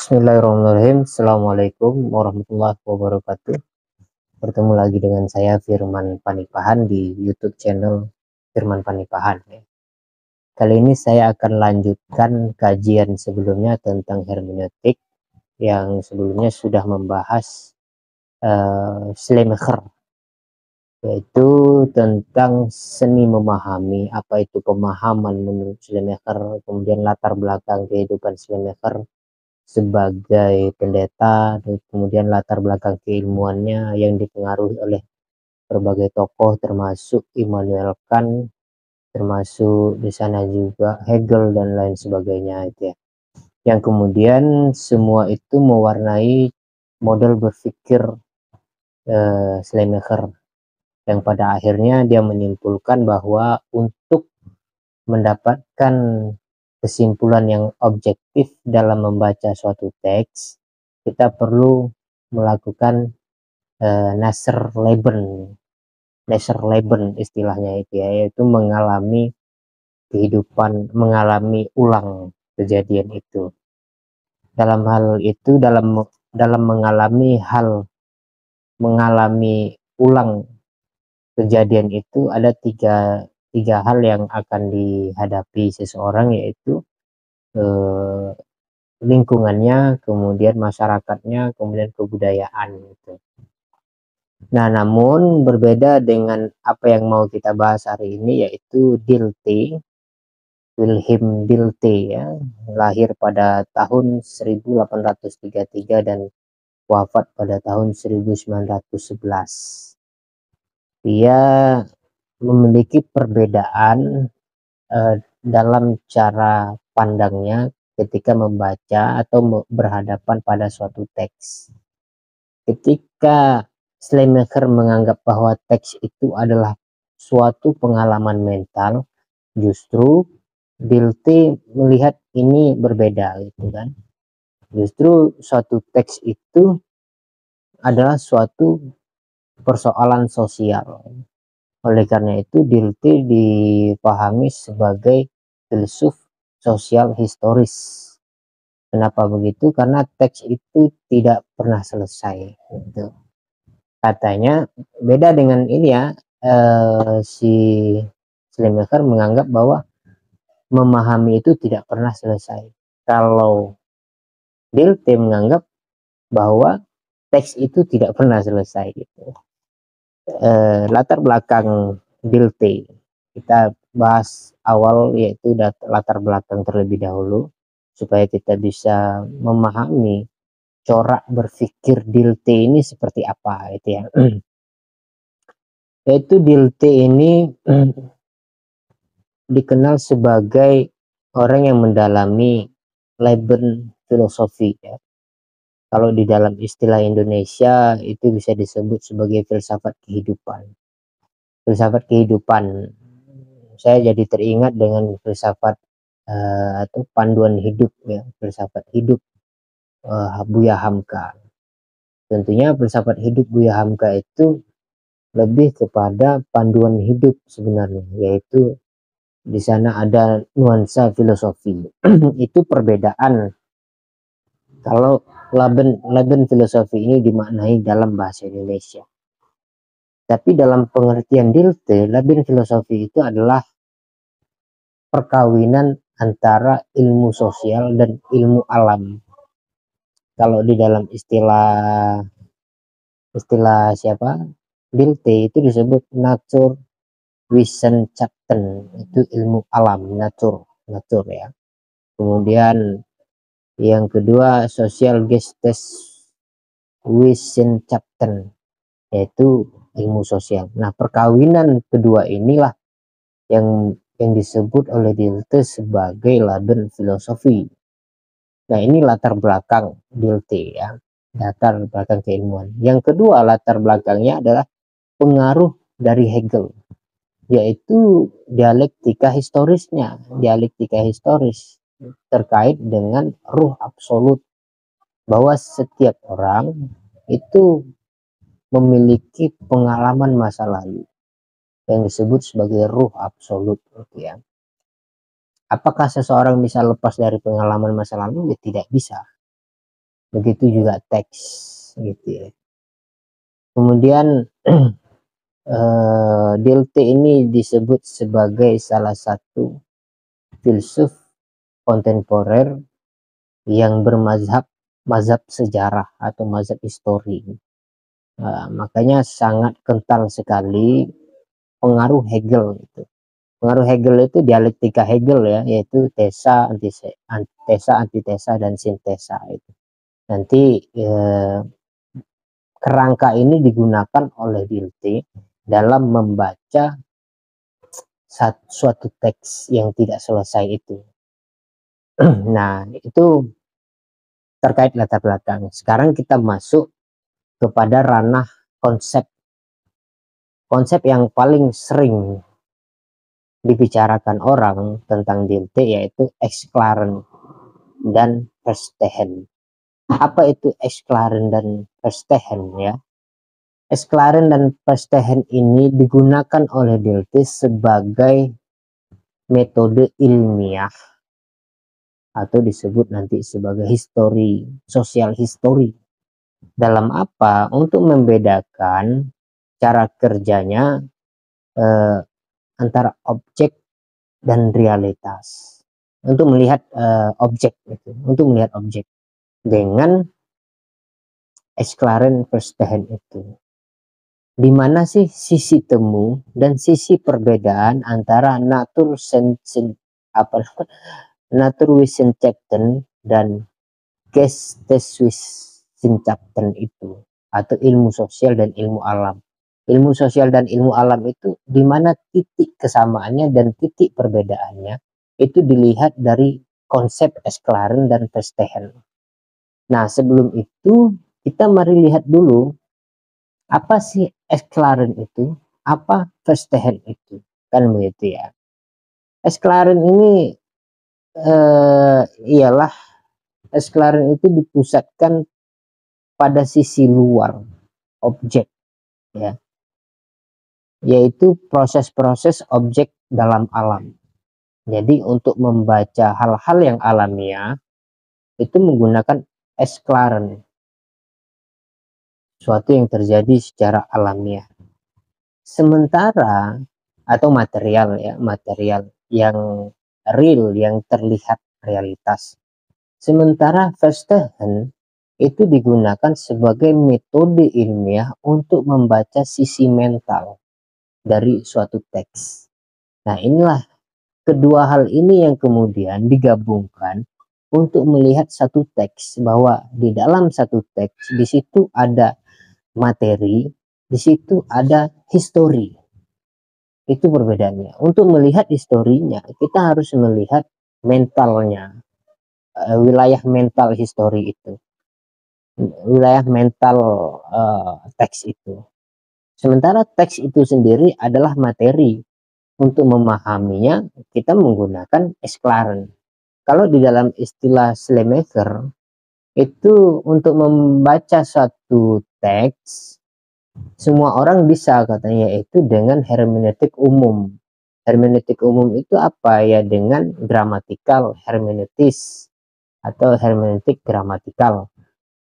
Bismillahirrahmanirrahim. Assalamualaikum warahmatullahi wabarakatuh. Bertemu lagi dengan saya Firman Panipahan di YouTube channel Firman Panipahan. Kali ini saya akan lanjutkan kajian sebelumnya tentang hermeneutik yang sebelumnya sudah membahas Schleiermacher, yaitu tentang seni memahami. Apa itu pemahaman menurut Schleiermacher, kemudian latar belakang kehidupan Schleiermacher sebagai pendeta, dan kemudian latar belakang keilmuannya yang dipengaruhi oleh berbagai tokoh termasuk Immanuel Kant, termasuk di sana juga Hegel dan lain sebagainya itu ya. Yang kemudian semua itu mewarnai model berpikir Schleiermacher, yang pada akhirnya dia menyimpulkan bahwa untuk mendapatkan kesimpulan yang objektif dalam membaca suatu teks, kita perlu melakukan Nasserleben istilahnya itu ya, yaitu mengalami kehidupan, mengalami ulang kejadian itu. Dalam hal itu, dalam mengalami ulang kejadian itu ada tiga hal yang akan dihadapi seseorang, yaitu lingkungannya, kemudian masyarakatnya, kemudian kebudayaan gitu. Nah, namun berbeda dengan apa yang mau kita bahas hari ini, yaitu Dilthey, Wilhelm Dilthey ya, lahir pada tahun 1833 dan wafat pada tahun 1911. Dia memiliki perbedaan dalam cara pandangnya ketika membaca atau berhadapan pada suatu teks. Ketika Schleiermacher menganggap bahwa teks itu adalah suatu pengalaman mental, justru Dilthey melihat ini berbeda gitu kan. Justru suatu teks itu adalah suatu persoalan sosial. Oleh karena itu Dilthey dipahami sebagai filsuf sosial historis. Kenapa begitu? Karena teks itu tidak pernah selesai gitu. Katanya beda dengan ini ya, si Schleiermacher menganggap bahwa memahami itu tidak pernah selesai. Kalau Dilthey menganggap bahwa teks itu tidak pernah selesai gitu. Latar belakang Dilthey kita bahas awal, yaitu latar belakang terlebih dahulu supaya kita bisa memahami corak berpikir Dilthey ini seperti apa itu ya. Yaitu Dilthey ini dikenal sebagai orang yang mendalami Leben filosofi ya. Kalau di dalam istilah Indonesia itu bisa disebut sebagai filsafat kehidupan. Filsafat kehidupan, saya jadi teringat dengan filsafat atau panduan hidup ya, filsafat hidup Buya Hamka. Tentunya filsafat hidup Buya Hamka itu lebih kepada panduan hidup sebenarnya, yaitu di sana ada nuansa filosofi. Itu perbedaan kalau Leben filosofi ini dimaknai dalam bahasa Indonesia. Tapi dalam pengertian Dilthey, Leben filosofi itu adalah perkawinan antara ilmu sosial dan ilmu alam. Kalau di dalam istilah siapa? Dilthey itu disebut Naturwissenschaften, itu ilmu alam, natur ya. Kemudian yang kedua Sozialgeisteswissenschaften, yaitu ilmu sosial. Nah, perkawinan kedua inilah yang disebut oleh Dilthey sebagai Leben filosofi. Nah, ini latar belakang Dilthey ya, latar belakang keilmuan. Yang kedua latar belakangnya adalah pengaruh dari Hegel, yaitu dialektika historisnya, dialektika historis terkait dengan ruh absolut, bahwa setiap orang itu memiliki pengalaman masa lalu yang disebut sebagai ruh absolut gitu ya. Apakah seseorang bisa lepas dari pengalaman masa lalu? Ya tidak bisa. begitu juga teks gitu ya. Kemudian Dilthey ini disebut sebagai salah satu filsuf kontemporer yang mazhab sejarah atau mazhab histori. Makanya sangat kental sekali pengaruh Hegel itu. Pengaruh Hegel itu dialektika Hegel ya, yaitu tesa, antitesa dan sintesa itu. Nanti kerangka ini digunakan oleh Dilthey dalam membaca suatu teks yang tidak selesai itu. Nah, itu terkait latar belakang. Sekarang kita masuk kepada ranah konsep. Konsep yang paling sering dibicarakan orang tentang Dilthey yaitu Exclaren dan Verstehen. Apa itu Exclaren dan Verstehen ya? Exclaren dan Verstehen ini digunakan oleh Dilthey sebagai metode ilmiah atau disebut nanti sebagai histori, sosial histori. Dalam apa? Untuk membedakan cara kerjanya antara objek dan realitas. Untuk melihat objek itu, untuk melihat objek dengan Exclaren Verstehen itu. Di mana sih sisi temu dan sisi perbedaan antara Naturwissenschaften dan Geisteswissenschaften itu, atau ilmu sosial dan ilmu alam. Ilmu sosial dan ilmu alam itu di mana titik kesamaannya dan titik perbedaannya itu dilihat dari konsep Exclaren dan Verstehen. Nah, sebelum itu kita mari lihat dulu apa sih Exclaren itu, apa Verstehen itu, kan begitu ya. Exclaren ini ialah Exclaren itu dipusatkan pada sisi luar objek ya, yaitu proses-proses objek dalam alam. Jadi untuk membaca hal-hal yang alamiah itu menggunakan Exclaren, suatu yang terjadi secara alamiah. Sementara atau material ya, material yang real, yang terlihat realitas. Sementara Verstehen itu digunakan sebagai metode ilmiah untuk membaca sisi mental dari suatu teks. Nah, inilah kedua hal ini yang kemudian digabungkan untuk melihat satu teks, bahwa di dalam satu teks di situ ada materi, di situ ada histori. Itu perbedaannya. Untuk melihat historinya, kita harus melihat mentalnya, wilayah mental histori itu, wilayah mental teks itu. Sementara teks itu sendiri adalah materi. Untuk memahaminya, kita menggunakan Exclaren. Kalau di dalam istilah Schleiermacher, itu untuk membaca satu teks, semua orang bisa katanya, yaitu dengan hermeneutik umum. Hermeneutik umum itu apa ya? Dengan gramatikal hermeneutis atau hermeneutik gramatikal,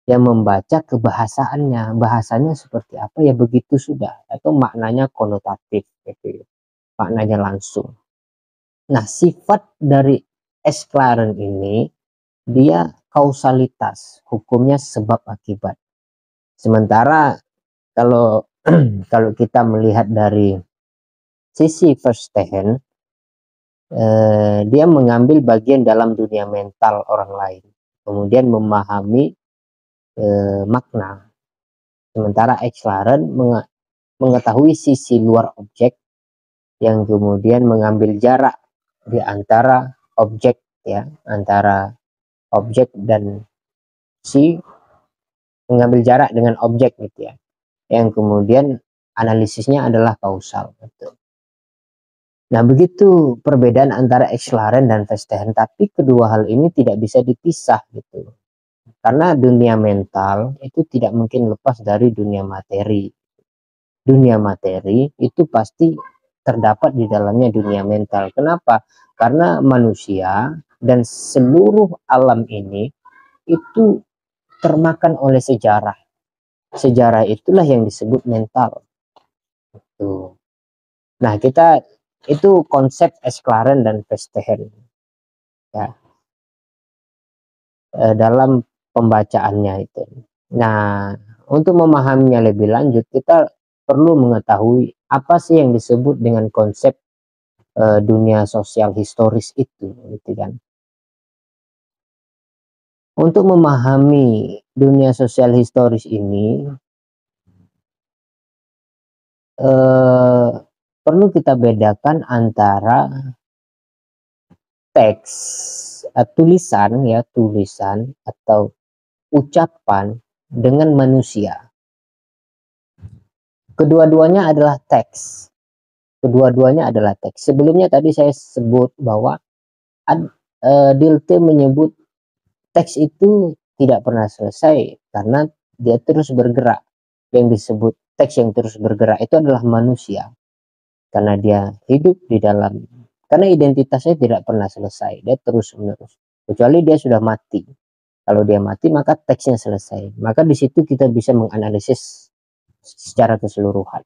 yang membaca kebahasaannya, bahasanya seperti apa ya, begitu sudah, atau maknanya konotatif gitu, maknanya langsung. Nah, sifat dari Exclaren ini, dia kausalitas, hukumnya sebab akibat. Sementara kalau kalau kita melihat dari sisi Verstehen, dia mengambil bagian dalam dunia mental orang lain, kemudian memahami makna. Sementara Exclaren mengetahui sisi luar objek, yang kemudian mengambil jarak di antara objek ya, antara objek dan mengambil jarak dengan objek gitu ya, yang kemudian analisisnya adalah kausal gitu. Nah, begitu perbedaan antara Exclaren dan Verstehen, tapi kedua hal ini tidak bisa dipisah gitu, karena dunia mental itu tidak mungkin lepas dari dunia materi. Dunia materi itu pasti terdapat di dalamnya dunia mental. Kenapa? Karena manusia dan seluruh alam ini itu termakan oleh sejarah. Sejarah itulah yang disebut mental. Tuh. Nah, kita itu konsep Esclaren dan Verstegen ya, dalam pembacaannya itu. Nah, untuk memahaminya lebih lanjut, kita perlu mengetahui apa sih yang disebut dengan konsep dunia sosial historis itu, gitu kan. Untuk memahami dunia sosial historis ini, eh, perlu kita bedakan antara teks, tulisan ya, tulisan atau ucapan dengan manusia. Kedua-duanya adalah teks. Kedua-duanya adalah teks. Sebelumnya tadi saya sebut bahwa Dilthey menyebut teks itu tidak pernah selesai karena dia terus bergerak. Yang disebut teks yang terus bergerak itu adalah manusia. Karena dia hidup di dalam, karena identitasnya tidak pernah selesai, dia terus menerus. Kecuali dia sudah mati. Kalau dia mati maka teksnya selesai. Maka di situ kita bisa menganalisis secara keseluruhan.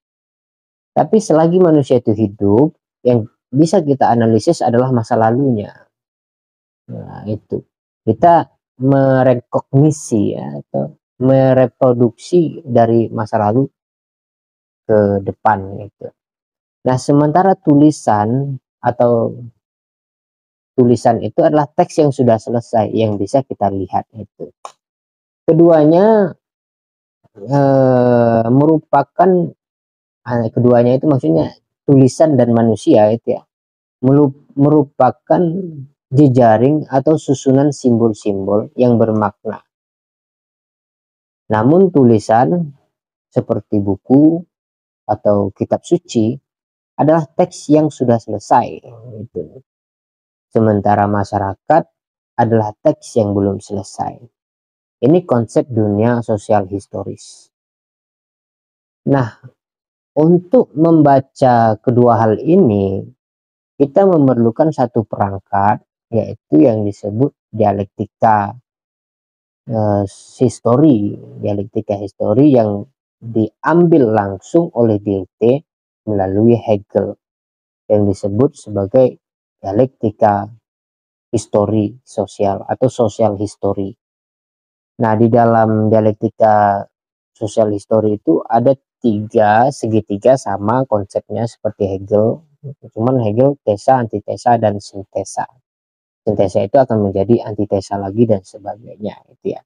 Tapi selagi manusia itu hidup, yang bisa kita analisis adalah masa lalunya. Nah, itu. Kita merekognisi ya, atau mereproduksi dari masa lalu ke depan gitu. Nah, sementara tulisan atau tulisan itu adalah teks yang sudah selesai yang bisa kita lihat itu. Keduanya merupakan keduanya itu maksudnya tulisan dan manusia itu ya, merupakan jejaring atau susunan simbol-simbol yang bermakna. Namun tulisan seperti buku atau kitab suci adalah teks yang sudah selesai gitu. Sementara masyarakat adalah teks yang belum selesai. Ini konsep dunia sosial historis. Nah, untuk membaca kedua hal ini, kita memerlukan satu perangkat, yaitu yang disebut dialektika histori yang diambil langsung oleh Dilthey melalui Hegel, yang disebut sebagai dialektika histori sosial atau sosial histori. Nah, di dalam dialektika sosial histori itu ada segitiga sama konsepnya seperti Hegel. Cuman Hegel tesa, antitesa, dan sintesa. Sintesa itu akan menjadi antitesa lagi dan sebagainya itu ya.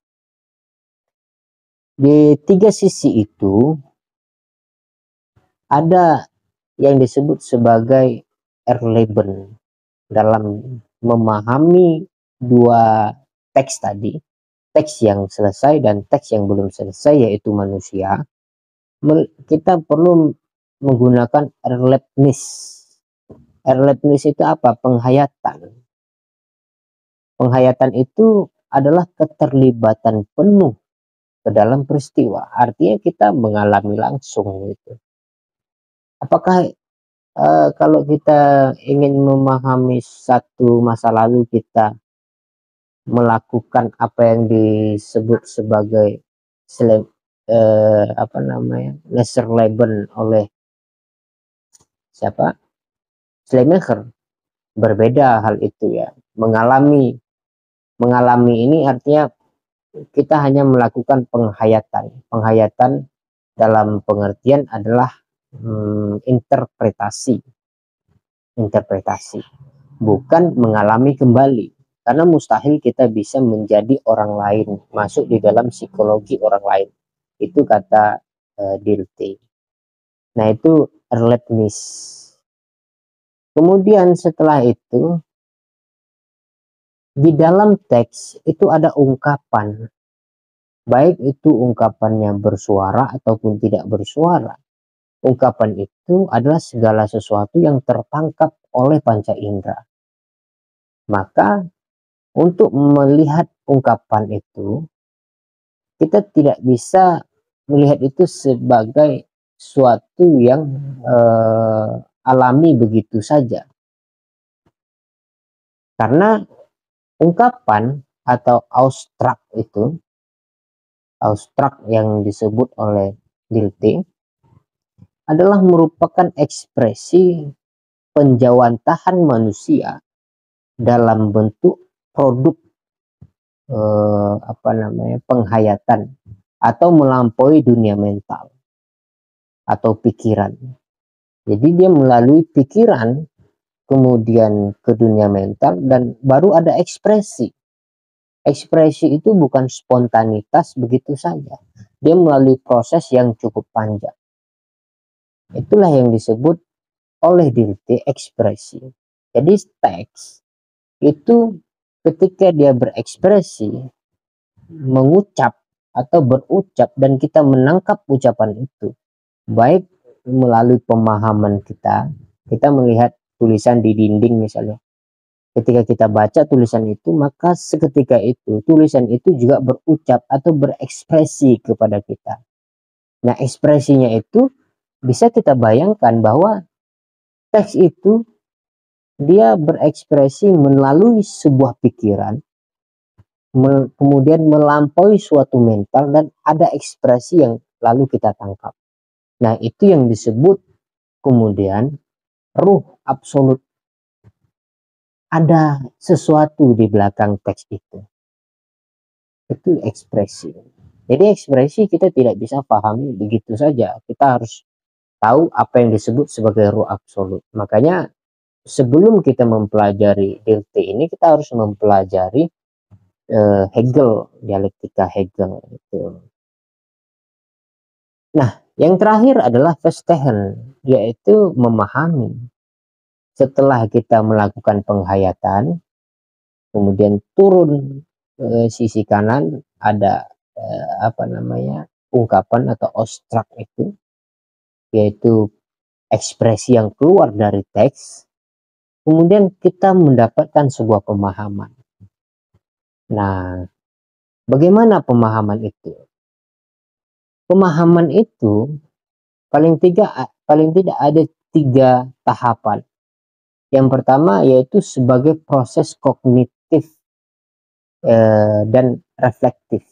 Di tiga sisi itu ada yang disebut sebagai Erleben dalam memahami dua teks tadi, teks yang selesai dan teks yang belum selesai yaitu manusia. Kita perlu menggunakan Erlebnis. Erlebnis itu apa? Penghayatan. Penghayatan itu adalah keterlibatan penuh ke dalam peristiwa. Artinya kita mengalami langsung gitu. Apakah kalau kita ingin memahami satu masa lalu, kita melakukan apa yang disebut sebagai Nesserleben oleh siapa? Schleiermacher. Berbeda hal itu ya. Mengalami ini artinya kita hanya melakukan penghayatan. Penghayatan dalam pengertian adalah interpretasi, bukan mengalami kembali. Karena mustahil kita bisa menjadi orang lain, masuk di dalam psikologi orang lain. Itu kata Dilthey. Nah, itu Erlebnis. Kemudian setelah itu, di dalam teks itu ada ungkapan. Baik itu ungkapannya bersuara ataupun tidak bersuara. Ungkapan itu adalah segala sesuatu yang tertangkap oleh panca indera. Maka untuk melihat ungkapan itu, kita tidak bisa melihat itu sebagai suatu yang alami begitu saja. Karena ungkapan atau abstrak itu abstrak yang disebut oleh Dilthey adalah merupakan ekspresi penjawantahan manusia dalam bentuk produk penghayatan atau melampaui dunia mental atau pikiran. Jadi dia melalui pikiran kemudian ke dunia mental dan baru ada ekspresi. Ekspresi itu bukan spontanitas begitu saja. Dia melalui proses yang cukup panjang. Itulah yang disebut oleh Dilthey ekspresi. Jadi teks itu ketika dia berekspresi, mengucap atau berucap dan kita menangkap ucapan itu, baik melalui pemahaman kita melihat tulisan di dinding misalnya. Ketika kita baca tulisan itu, maka seketika itu tulisan itu juga berucap atau berekspresi kepada kita. Nah, ekspresinya itu bisa kita bayangkan bahwa teks itu dia berekspresi melalui sebuah pikiran, kemudian melampaui suatu mental dan ada ekspresi yang lalu kita tangkap. Nah, itu yang disebut kemudian ruh absolut. Ada sesuatu di belakang teks itu. Itu ekspresi. Jadi ekspresi kita tidak bisa pahami begitu saja. Kita harus tahu apa yang disebut sebagai ruh absolut. Makanya sebelum kita mempelajari Dilthey ini, kita harus mempelajari Hegel, dialektika Hegel itu. Nah, yang terakhir adalah Verstehen, yaitu memahami. Setelah kita melakukan penghayatan, kemudian turun sisi kanan ada ungkapan atau abstrak itu, yaitu ekspresi yang keluar dari teks. Kemudian kita mendapatkan sebuah pemahaman. Nah, bagaimana pemahaman itu? Pemahaman itu paling tidak ada 3 tahapan. Yang pertama yaitu sebagai proses kognitif dan reflektif.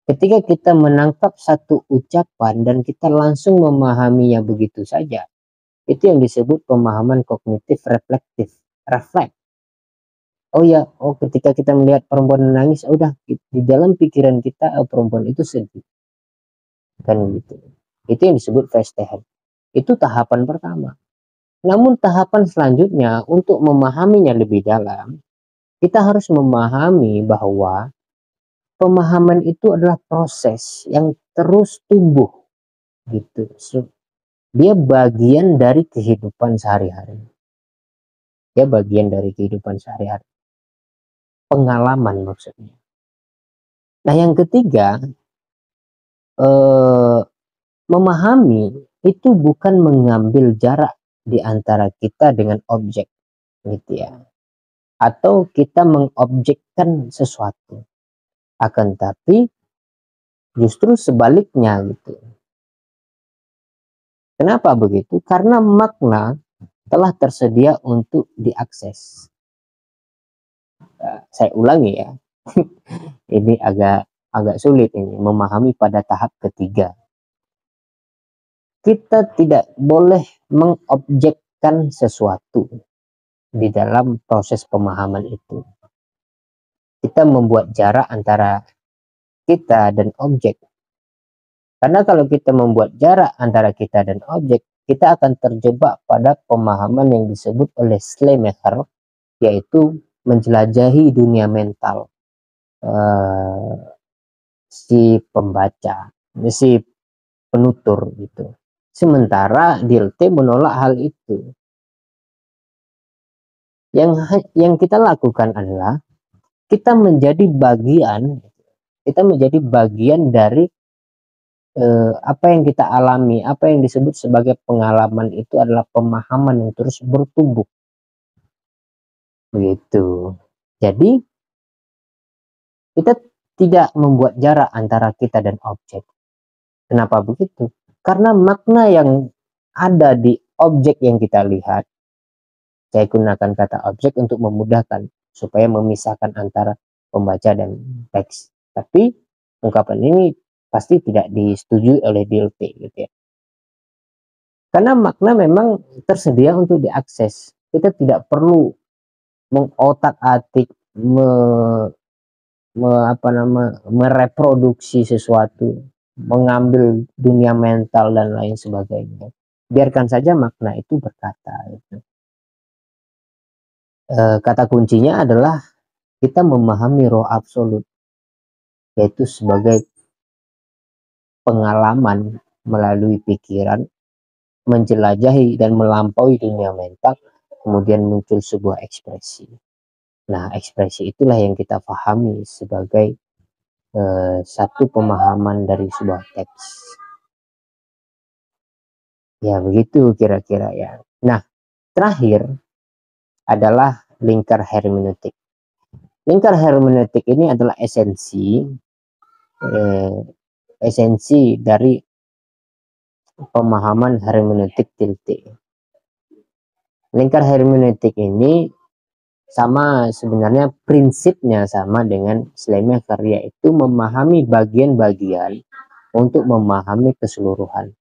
Ketika kita menangkap satu ucapan dan kita langsung memahaminya begitu saja, itu yang disebut pemahaman kognitif reflektif. Refleks. Ketika kita melihat perempuan menangis, udah di dalam pikiran kita perempuan itu sedih. Kan gitu. Itu yang disebut Verstehen. Itu tahapan pertama. Namun tahapan selanjutnya untuk memahaminya lebih dalam, kita harus memahami bahwa pemahaman itu adalah proses yang terus tumbuh gitu. Dia bagian dari kehidupan sehari-hari. Dia bagian dari kehidupan sehari-hari. Pengalaman maksudnya. Nah, yang ketiga, memahami itu bukan mengambil jarak di antara kita dengan objek gitu ya, atau kita mengobjekkan sesuatu, akan tapi justru sebaliknya gitu. Kenapa begitu? Karena makna telah tersedia untuk diakses. Saya ulangi ya. Ini agak sulit ini memahami pada tahap ketiga. Kita tidak boleh mengobjekkan sesuatu di dalam proses pemahaman itu. Kita membuat jarak antara kita dan objek. Karena kalau kita membuat jarak antara kita dan objek, kita akan terjebak pada pemahaman yang disebut oleh Schleiermacher, yaitu menjelajahi dunia mental si pembaca, si penutur gitu. Sementara Dilthey menolak hal itu. Yang kita lakukan adalah kita menjadi bagian dari apa yang kita alami, apa yang disebut sebagai pengalaman itu adalah pemahaman yang terus bertumbuh. Begitu. Jadi kita tidak membuat jarak antara kita dan objek. Kenapa begitu? Karena makna yang ada di objek yang kita lihat, saya gunakan kata objek untuk memudahkan supaya memisahkan antara pembaca dan teks. Tapi ungkapan ini pasti tidak disetujui oleh DLT gitu ya. Karena makna memang tersedia untuk diakses. Kita tidak perlu mengotak-atik, mereproduksi sesuatu, mengambil dunia mental dan lain sebagainya. Biarkan saja makna itu berkata. Gitu. Kata kuncinya adalah kita memahami roh absolut, yaitu sebagai pengalaman melalui pikiran, menjelajahi dan melampaui dunia mental, kemudian muncul sebuah ekspresi. Nah, ekspresi itulah yang kita pahami sebagai satu pemahaman dari sebuah teks. Ya, begitu kira-kira ya. Nah, terakhir adalah lingkar hermeneutik. Lingkar hermeneutik ini adalah esensi dari pemahaman hermeneutik Tilty. Lingkar hermeneutik ini sama sebenarnya prinsipnya sama dengan Schleiermacher, yaitu memahami bagian-bagian untuk memahami keseluruhan.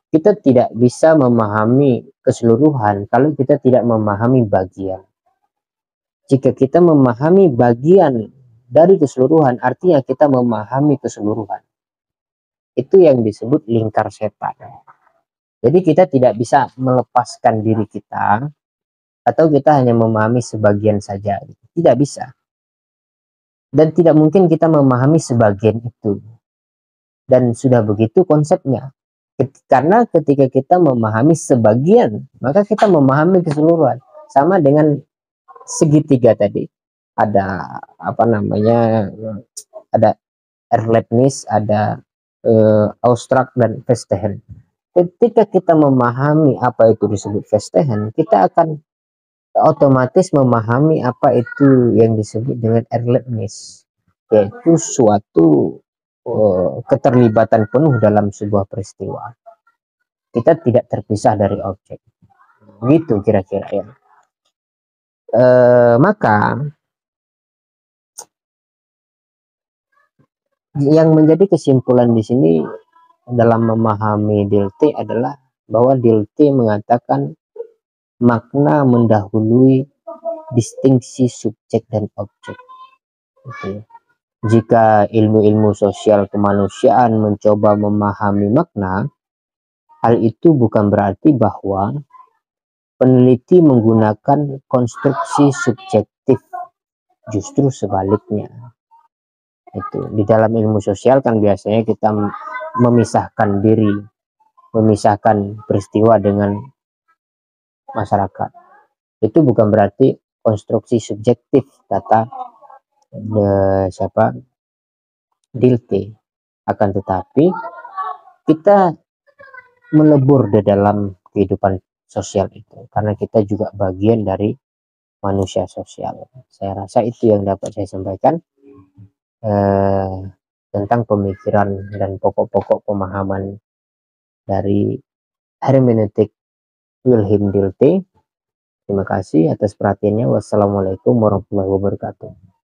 Kita tidak bisa memahami keseluruhan kalau kita tidak memahami bagian. Jika kita memahami bagian dari keseluruhan, artinya kita memahami keseluruhan. Itu yang disebut lingkar setan. Jadi kita tidak bisa melepaskan diri kita, atau kita hanya memahami sebagian saja. Tidak bisa. Dan tidak mungkin kita memahami sebagian itu. Dan sudah begitu konsepnya. Karena ketika kita memahami sebagian, maka kita memahami keseluruhan. Sama dengan segitiga tadi. Ada ada Erlebnis, ada Austrag dan Verstehen. Ketika kita memahami apa itu disebut Verstehen, kita akan otomatis memahami apa itu yang disebut dengan Erlebnis, yaitu suatu keterlibatan penuh dalam sebuah peristiwa. Kita tidak terpisah dari objek. Gitu kira-kira ya. Maka yang menjadi kesimpulan di sini dalam memahami DLT adalah bahwa DLT mengatakan makna mendahului distingsi subjek dan objek. Oke. Jika ilmu-ilmu sosial kemanusiaan mencoba memahami makna, hal itu bukan berarti bahwa peneliti menggunakan konstruksi subjektif, justru sebaliknya. Itu di dalam ilmu sosial kan biasanya kita memisahkan diri, memisahkan peristiwa dengan masyarakat. Itu bukan berarti konstruksi subjektif kata DLT, akan tetapi kita melebur di dalam kehidupan sosial itu karena kita juga bagian dari manusia sosial. Saya rasa itu yang dapat saya sampaikan tentang pemikiran dan pokok-pokok pemahaman dari hermeneutik Wilhelm DLT. Terima kasih atas perhatiannya. Wassalamualaikum warahmatullahi wabarakatuh.